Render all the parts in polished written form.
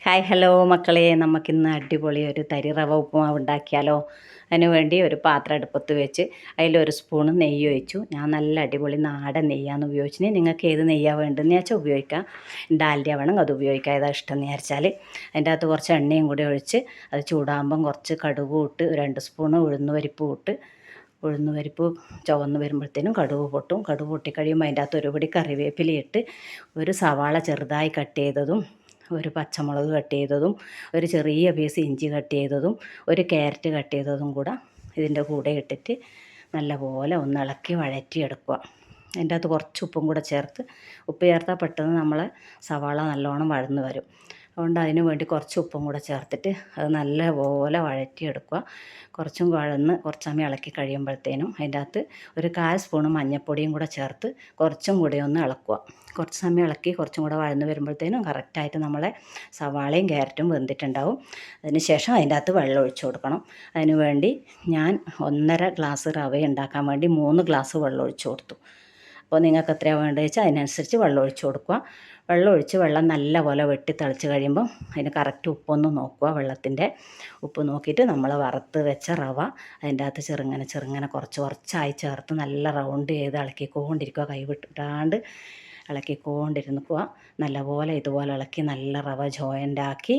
Hi hello മക്കളെ, നമുക്കിന്ന് അടിപൊളി ഒരു തരി റവ ഉപ്പുമാവ് ഉണ്ടാക്കിയാലോ. അതിന് വേണ്ടി ഒരു പാത്രം അടുപ്പത്ത് വെച്ച് അതിലൊരു സ്പൂണ് നെയ്യ് ഒഴിച്ചു. ഞാൻ നല്ല അടിപൊളി നാടൻ നെയ്യാണ് ഉപയോഗിച്ചിന്. നിങ്ങൾക്ക് ഏത് നെയ്യാണ് വേണ്ടതെന്ന് വെച്ചാൽ ഉപയോഗിക്കാം. ഡാൽഡ്യ വേണം, അത് ഉപയോഗിക്കാം. ഏതാ ഇഷ്ടം എന്ന് വിചാരിച്ചാൽ അതിൻ്റെ അകത്ത് കുറച്ച് എണ്ണയും കൂടി ഒഴിച്ച് അത് ചൂടാകുമ്പം കുറച്ച് കടുകും ഇട്ട് 2 സ്പൂണ് ഉഴുന്ന് പരിപ്പും ഇട്ട് ഉഴുന്ന് പരിപ്പ് ചുവന്ന് വരുമ്പോഴത്തേനും കടുക് പൊട്ടും. കടുക് പൊട്ടിക്കഴിയുമ്പോൾ അതിൻ്റെ അകത്ത് ഒരു പിടി കറിവേപ്പില ഇട്ട് ഒരു സവാള ചെറുതായി കട്ട് ചെയ്തതും ഒരു പച്ചമുളക് കട്ട് ചെയ്തതും ഒരു ചെറിയ പീസ് ഇഞ്ചി കട്ട് ചെയ്തതും ഒരു ക്യാരറ്റ് കട്ട് ചെയ്തതും കൂടെ ഇതിൻ്റെ കൂടെ ഇട്ടിട്ട് നല്ലപോലെ ഒന്ന് ഇളക്കി വഴറ്റിയെടുക്കുക. അതിൻ്റെ അകത്ത് കുറച്ച് ഉപ്പും കൂടെ ചേർത്ത്, ഉപ്പ് ചേർത്താൽ പെട്ടെന്ന് നമ്മളെ സവാള നല്ലോണം വഴന്ന് വരും. അതുകൊണ്ട് അതിന് വേണ്ടി കുറച്ച് ഉപ്പും കൂടെ ചേർത്തിട്ട് അത് നല്ലപോലെ വഴറ്റിയെടുക്കുക. കുറച്ചും വഴന്ന് കുറച്ച് സമയം ഇളക്കി കഴിയുമ്പോഴത്തേനും അതിൻ്റെ അകത്ത് ഒരു 1/4 സ്പൂണ് മഞ്ഞൾപ്പൊടിയും കൂടെ ചേർത്ത് കുറച്ചും കൂടി ഒന്ന് ഇളക്കുക. കുറച്ച് സമയം ഇളക്കി കുറച്ചും കൂടെ വഴന്ന് വരുമ്പോഴത്തേനും കറക്റ്റായിട്ട് നമ്മളെ സവാളയും ക്യാരറ്റും വെന്തിട്ടുണ്ടാവും. അതിന് ശേഷം അതിൻ്റെ അകത്ത് വെള്ളം ഒഴിച്ചു കൊടുക്കണം. അതിന് വേണ്ടി ഞാൻ 1.5 ഗ്ലാസ് റവ ഉണ്ടാക്കാൻ വേണ്ടി 3 ഗ്ലാസ് വെള്ളം ഒഴിച്ചു കൊടുത്തു. അപ്പോൾ നിങ്ങൾക്ക് എത്രയാണ് വേണ്ടത് വെച്ചാൽ അതിനനുസരിച്ച് വെള്ളം ഒഴിച്ച് കൊടുക്കുക. വെള്ളം നല്ലപോലെ വെട്ടി തിളച്ച് കഴിയുമ്പം അതിന് കറക്റ്റ് ഉപ്പൊന്ന് നോക്കുക. വെള്ളത്തിൻ്റെ ഉപ്പ് നോക്കിയിട്ട് നമ്മൾ വറുത്ത് വെച്ച റവ അതിൻ്റെ അകത്ത് ചെറുങ്ങനെ കുറച്ചായി ചേർത്ത് നല്ല റൗണ്ട് ചെയ്ത് ഇളക്കിക്കൊണ്ടിരിക്കുക. കൈ വിട്ടിട്ടാണ്ട് ഇളക്കിക്കൊണ്ടിരുക്കുക. നല്ലപോലെ ഇതുപോലെ ഇളക്കി നല്ല റവ ജോയിൻ്റാക്കി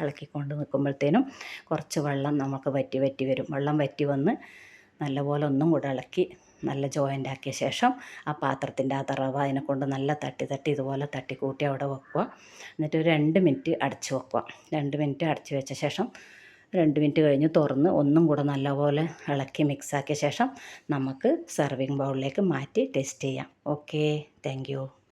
ഇളക്കിക്കൊണ്ട് നിൽക്കുമ്പോഴത്തേനും കുറച്ച് വെള്ളം നമുക്ക് വറ്റി വരും. വെള്ളം വറ്റി വന്ന് നല്ലപോലെ ഒന്നും കൂടെ ഇളക്കി നല്ല ജോയിൻ്റ് ആക്കിയ ശേഷം ആ പാത്രത്തിൻ്റെ അകത്ത് റവ അതിനെക്കൊണ്ട് നല്ല തട്ടി ഇതുപോലെ തട്ടിക്കൂട്ടി അവിടെ വെക്കുക. എന്നിട്ട് ഒരു 2 മിനിറ്റ് അടച്ച് വെക്കുക. 2 മിനിറ്റ് അടച്ച് വെച്ച ശേഷം 2 മിനിറ്റ് കഴിഞ്ഞ് തുറന്ന് ഒന്നും കൂടെ നല്ലപോലെ ഇളക്കി മിക്സാക്കിയ ശേഷം നമുക്ക് സെർവിങ് ബൗളിലേക്ക് മാറ്റി ടേസ്റ്റ് ചെയ്യാം. Okay, thank you.